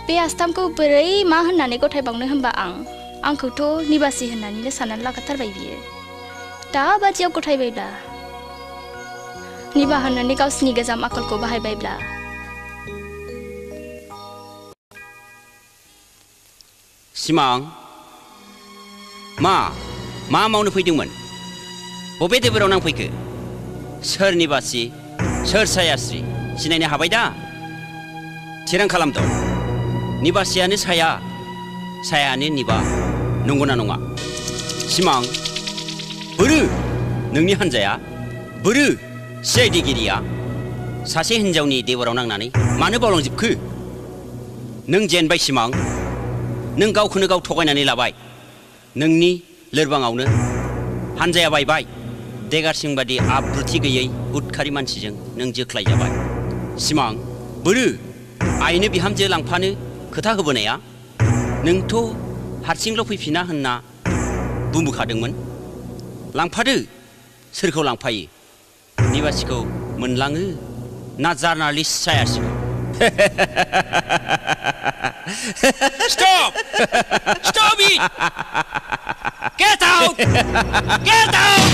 बे आस्थामखौ बोरै मा होननानै गथायबावनो होनबा आंखौथ' निबासि होननानैनो साननानै लाखाथारबाय बियो। दा बादियाव गथायबायब्ला निबा होननानै गावसिनि गोजाम आखलखौ बाहायबायब्ला सिमां मा मावनो फैदोंमोन? बबे देबोराव नांफैखो? सोर निबासि सोर सायास्रि सिनायनो हाबाय दा? थिरां खालामद' निबासियानो सायानो निबा नंगौना नङा? सिमां बोरो नोंनि हान्जाया बोरो CID गिरिया सासे हिन्जावनि देबोराव नांनानै मानो बावलांजोबखो? नों जेनबाय सिमां, नों गावखौनो गाव थगायनानै लाबाय। नोंनि लोरबाङावनो हान्जाया बायबाय। देगारसिं बादि आब्रुथि गैयै उदखारि मानसिजों नों जोख्लाय जाबाय। सिमां बोरो आइनो बिहामजो लांफानो खोथा होबोनाया? नोंथ' हारसिंल' फैफिना होनना बुंबोखादोंमोन। लांफादो। सोरखौ लांफायो? निबासिखौ मोनलाङो ना जार्नालिस्ट सायास्रिखौ? Stop! Stop it! Get out! Get out!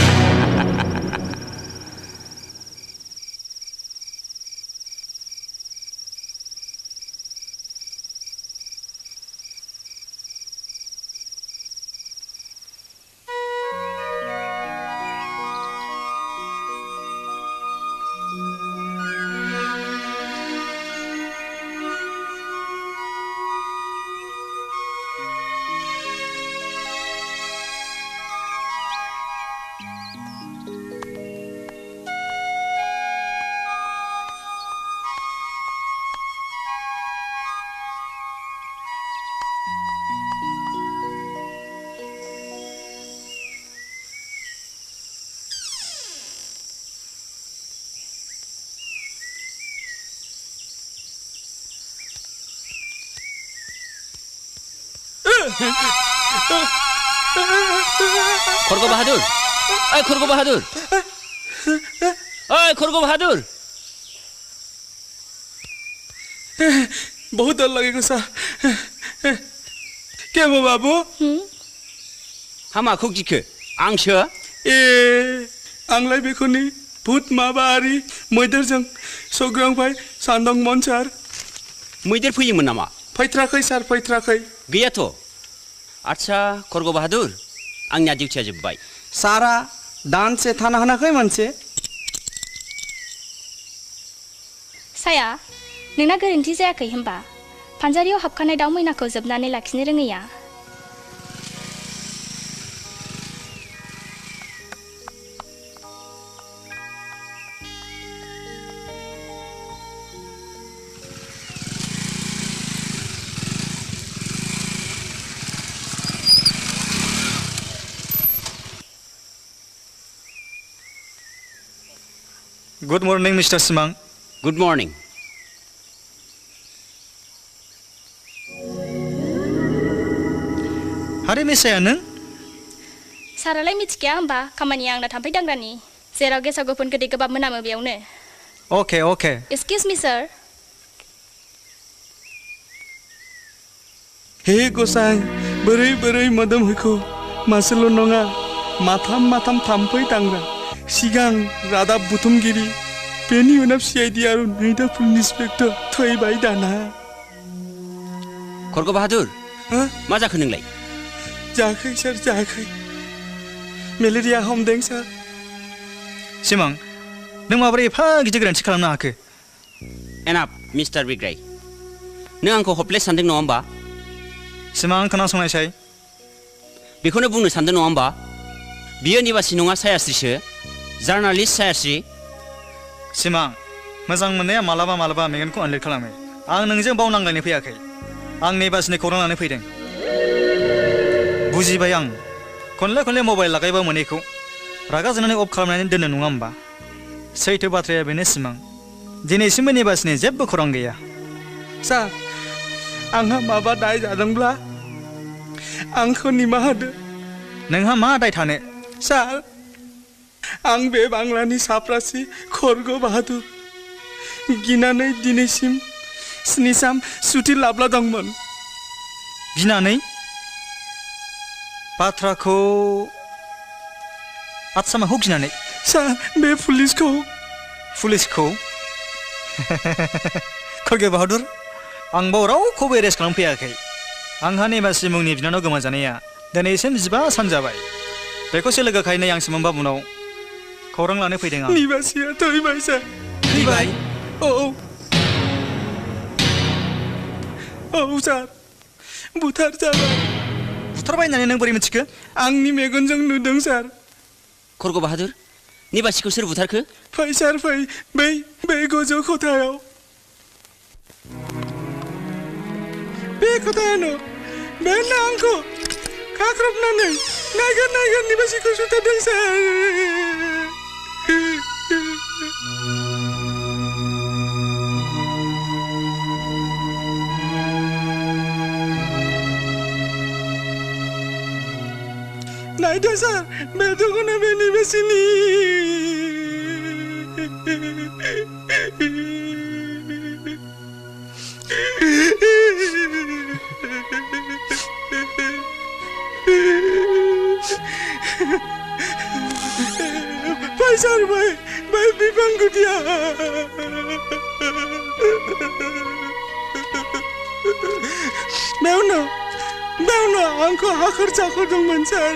Khargo Bahadur, ओए खरगो बाहादुर, ओए खरगो बाहादुर। बहुत डर लगेको छ। के भयो बाबु? हामाखौ गिखो? आंसो? ए आंलाय बेखौनि भूत माबारि मैदेरजों सौग्रांबाय सानदोंमोन सार। मैदेर फैयोमोन नामा? फैथ्राखै सार, फैथ्राखै। गैयाथ'। आच्छा खरगो बाहादुर, आंनिया डिउटिया जोब्बाय। सारा दानसे थानो हानाखै मोनसे? साया नोंना गोरोन्थि जायाखै होनबा? फानजारियाव हाबखानाय दाउ मैनाखौ जोबनानै लाखिनो रोङैया? गुड मर्निं मिस्टार सिमां। Good morning. हारे मिसाया नों? सारालाय मिथिखाया होनबा खामानिया आंना थाम्फै दांग्रानि, जेराव गेसाव गोफोन गोदै गोबाब मोनामो बेयावनो। अके अके। एक्सकिउज मी सार। हे गसाय, बोरै बोरै मोदोम होखो मासेल' नङा, माथाम थाम्फै दांग्रा, सिगां रादाब बुथुमगिरि, बेनि उनाव CID आरो नैदा पुलिस इन्सपेक्टर थैबाय दाना। खरगो बाहादुर, मा जाखो नोंलाय? जायाखै सार, जायाखै। मेलेरिया हमदों सार। सिमां, नों माबोरै एफा गिदिर गोरोन्थि खालामनो हाखो? एनाफ मिस्टार बिग्राय, नों आंखौ हपलेस सानदों नङा होमबा? सिमां खोनासंनायसाय। बेखौनो बुंनो सानदों नङा होमबा? बियो निबासि नङा सायास्रिसो, जार्नालिस्ट सायास्रि। सिमां, मोजां मोननाया मालाबा मालाबा मेगनखौ आनलेट खालामो। आं नोंजों बावनांलायनो फैयाखै, आं निबासिनि खौरां लानो फैदों। बुजिबाय आं, खनले मबाइल लागायबा मोनैखौ रागा जोंनानै अफ खालामनानै दोननो नङा होमबा? सैथो बाथ्राया बेनो सिमां, दिनैसिमबो निबासिनि जेबो खौरां गैया। सार, आंहा माबा दाय जादोंब्ला आंखौ निमाहा होदो। नोंहा मा दाय थानो? सार, आं बे बांलानि साफ्रासि खरगो बाहादुर, गिनानै दिनैसिम स्निसाम सुथि लाब्ला दंमोन गिनानै बाथ्राखौ आत्सा माखौ गिनानै सार बे पुलिसखौ पुलिसखौ खरगे बाहादुर आंबो रावखौबो एरेस्ट खालामफैयाखै आंहा निबासि मुंनि बिनानाव गोमाजानाया दिनैसिम 15 सान जाबाय बेखौसो लोगो खायनै आं सिमोन बाबुनाव खौरां लानो फैदों आं निबासिया थैबाय सार थैबाय औ सार बुथार जाबाय बुथारबाय होननानै नों बोरै मिथिखो आंनि मेगनजों नुदों सार खरग' बाहादुर निबासिखौ सोर बुथारखो फै सार फै बै गोजौ खथायाव बे खथायानो बेनो आंखौ खाख्रबनानै नायगोन निबासिखौ सुथारदों सार नायदो सार बे दख'ना बे निबासिनि फै सार बै बिफां गुदिया बेयावनो आंखौ हाखर चाखरदोंमोन सार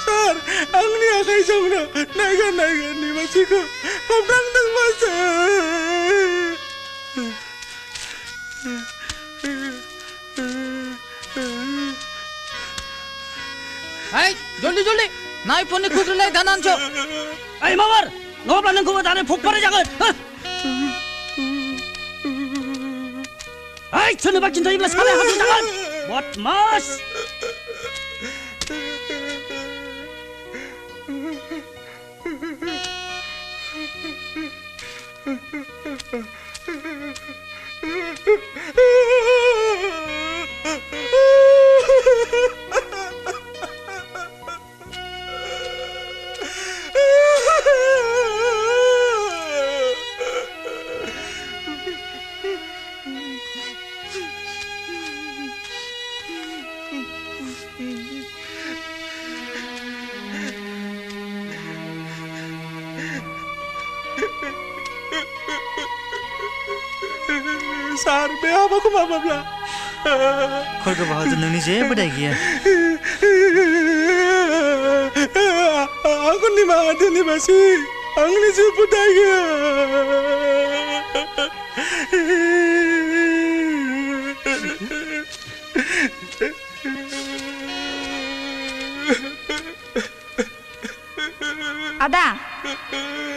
सार आंनि आखाइजोंनो नायगोन निबासिखौ हमदांदोंमोन सार जल्दी नाय फोननि खुग्रिलाय दानानसो ओइ माबार नङाब्ला नोंखौबो दानो फुकपाराय जागोन ओइ सोरनोबा खिन्थायोब्ला सालाय हाबो जागोन बदमास सार बे हाबाखौ माबाब्ला खरगे बाहादुर नोंनि जेबो दाय गैया आंखौ निमाहा होदो निबासि आंनि जेबो दाय गैया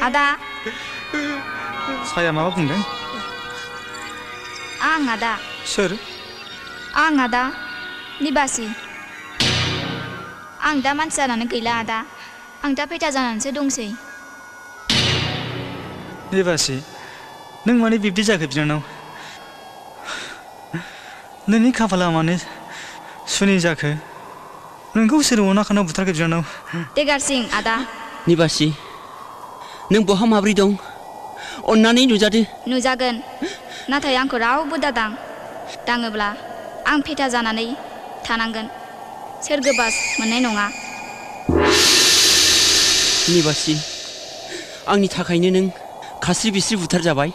आदा साया माबा बुंदों आं आदा सोर आं आदा निबासि आं दा मानसि जानानै गैला आदा आं दा फैथा जानानैसो दंसै निबासि नों माने बिब्दि जाखो बिनानाव नोंनि खाफाला माने सुनि जाखो नोंखौ सोर अनाखाना बुथारखो बिनानाव देगारसिं आदा निबासि नों बहा माब्रै दं अन्नानै नुजागोन नाथाय आंखौ रावबो दाङोब्ला आं फेथा जानानै थानांगोन सोरगोबास मोननाय नङा निबासि आंनि थाखायनो नों खास्रि बिस्रि बुथार जाबाय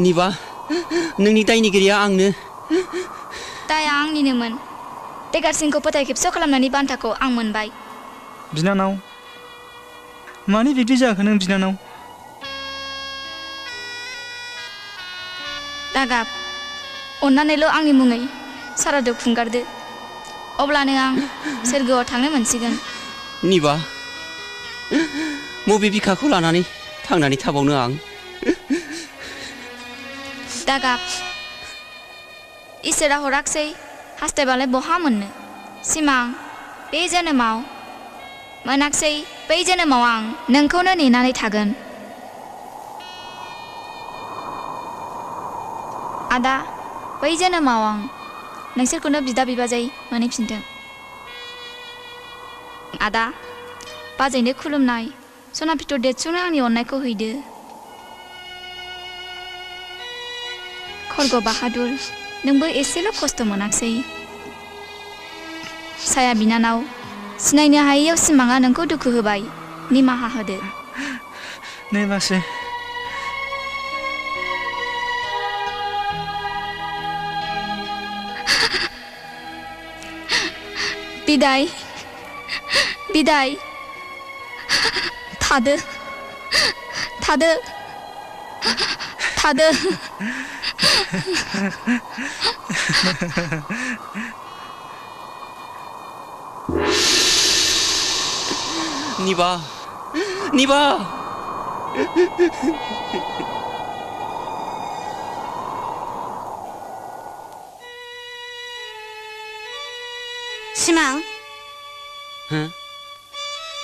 निबा नोंनि दायनिगिरिया आंनो दाया आंनिनोमोन देगारसिंखौ फोथाय खेबस' खालामनायनि बान्थाखौ आं मोनबाय बिनानाव माने बिब्दि जाखो नों बिनानाव दागाब अन्नानैल' आंनि मुङै सारादु खुंगारदो अब्लानो आं सोरगोआव थांनो मोनसिगोन निबा मबे बिखाखौ लानानै थांनानै थाबावनो आं दागाब इसोरा हराखसै हास्थायबालाय बहा मोननो सिमां बे जोनोमाव मोनाखसै बै जोनोमाव आं नोंखौनो नेनानै थागोन आदा बै जोनोमाव आं नोंसोरखौनो बिदा बिबाजै मोनहैफिनथों आदा बाजैनो खुलुमनाय सना फिथर देरसुंनो आंनि अननायखौ हैदो खर्ग बाहादुर नोंबो एसेल' खस्थ' मोनाखसै साया बिनानाव सिनायनो हायैयाव सिमाङा नोंखौ दुखु होबाय निमाहा होदो नै मासि बिदाय बिदाय थादो थादो थादो निबा निबा सिमां हो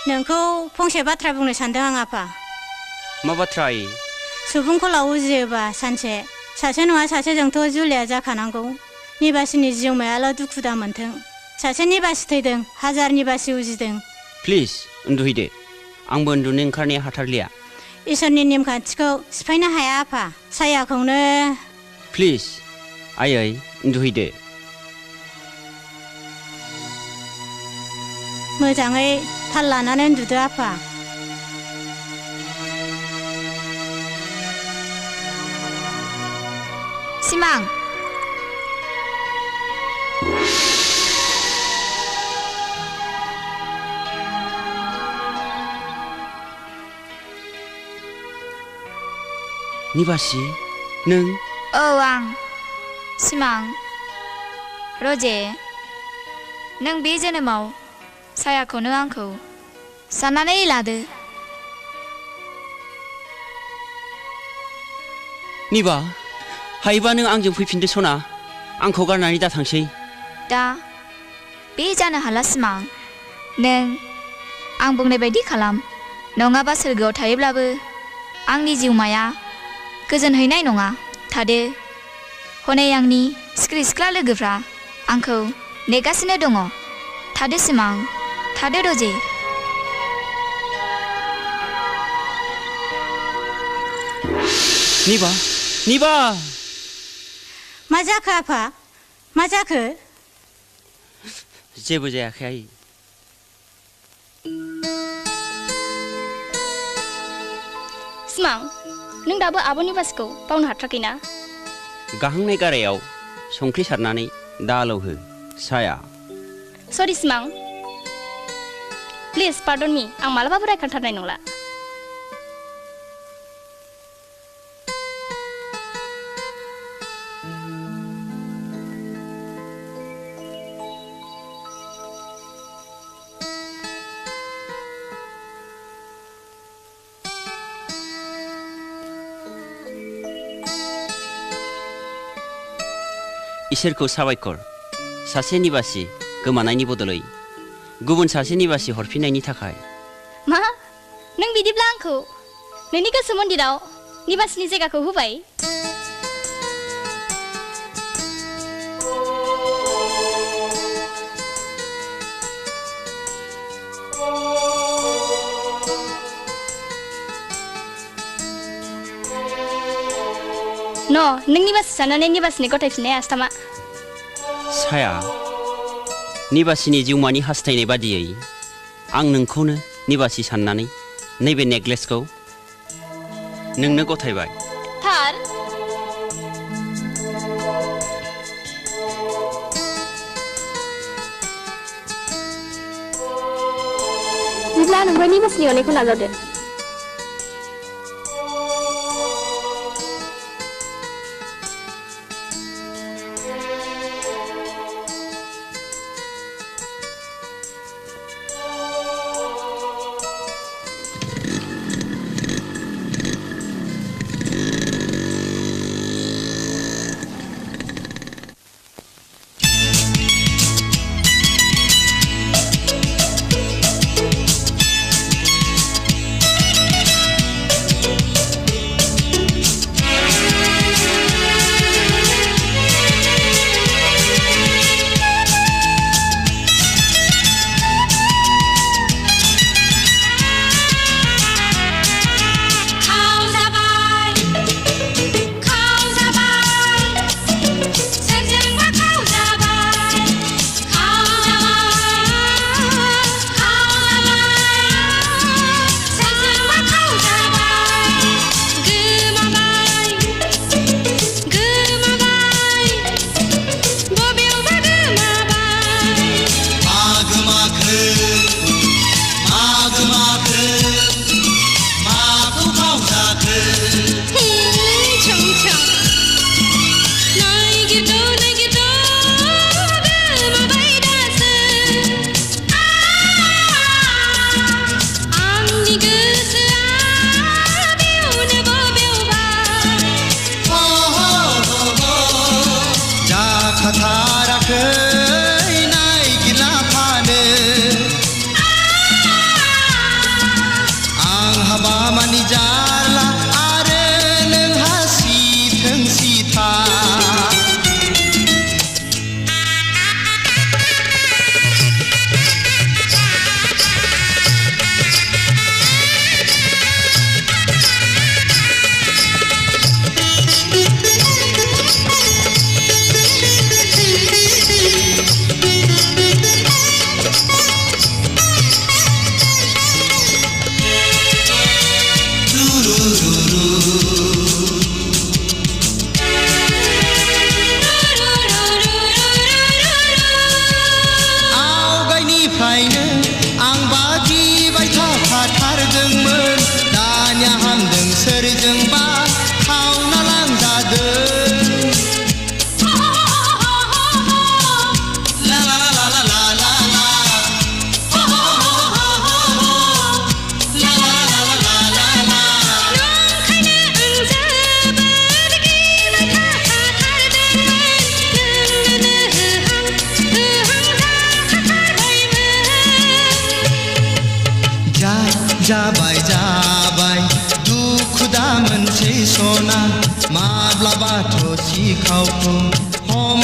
नोंखौ फंसे बाथ्रा बुंनो सानदों आं आफा मा बाथ्रा आइ सुबुंखौ उजियोबा सानसे सासे नङा सासेजोंथ' जुलिया जाखानांगौ निबासिनि जिउमायाल' दुखु दा मोनथों सासे निबासि थैदों हाजार निबासि उजिदों प्लिज उन्दुहैदो आंबो उन्दुनो ओंखारनाया हाथारलिया इसोरनि नेमखान्थिखौ सिफायनो हाया आफा सायाखौनो प्लिज आयै उन्दुहैदो मोजाङै थाल लानानै उन्दुदो आफा सिमां निबासि नों औ आं सिमां रजे नों बे जोनोमाव सायाखौनो आंखौ साननानै लादो निबा हायोबा नों आंजों फैफिनदो सना आंखौ गारनानै दा थांसै दा बे जानो हाला सिमां नों आं बुंनाय बायदि खालाम नङाबा सोरगोआव थायोब्लाबो आंनि जिउमाया गोजोनहैनाय नङा थादो हनै आंनि सिख्रि सिख्ला लोगोफ्रा आंखौ नेगासिनो दङ थादो सिमां थादो रजे निबा निबा मा जाखो आफा मा जाखो जेबो जायाखै आइ सिमां नों दाबो आब' निबासिखौ बावनो हाथाराखैना गाहांनाय गारायाव संख्रि सारनानै दालौ हो साया सरि सिमां प्लिज पार्डन मी आं मालाबाबो रायखांथारनाय नंला इसोरखौ साबायखर सासे निबासि गोमानायनि बदलै गुबुन सासे निबासि हरफिननायनि थाखाय मा नों बिदिब्ला आंखौ नोंनि गोसो मन्दिराव निबासिनि जायगाखौ होबाय न नों निबासि साननानै निबासिनि गथायफिननाय आस्थामा साया निबासिनि जिउमानि हास्थायनाय बादियै आं नोंखौनो निबासि साननानै नैबे नेकलेसखौ नोंनो गथायबाय थार बिदिब्ला नोंबो निबासिनि अननायखौ नाजावदो जाखाथाराखै नायगिरना फानो आं हाबा मानि जारला आरो नोंहा सिथों सिथा आवगायनिफ्रायनो आं बागिबाय थाखाथारदोंमोन दानिया हामदों सोरजोंबा खावना लांजादों ला ला ला ला ला ला ला ला ला ला ला ला जाबाय जाबाय दुखु दा मोनसै सना माब्लाबाथ' सिखावखौ हम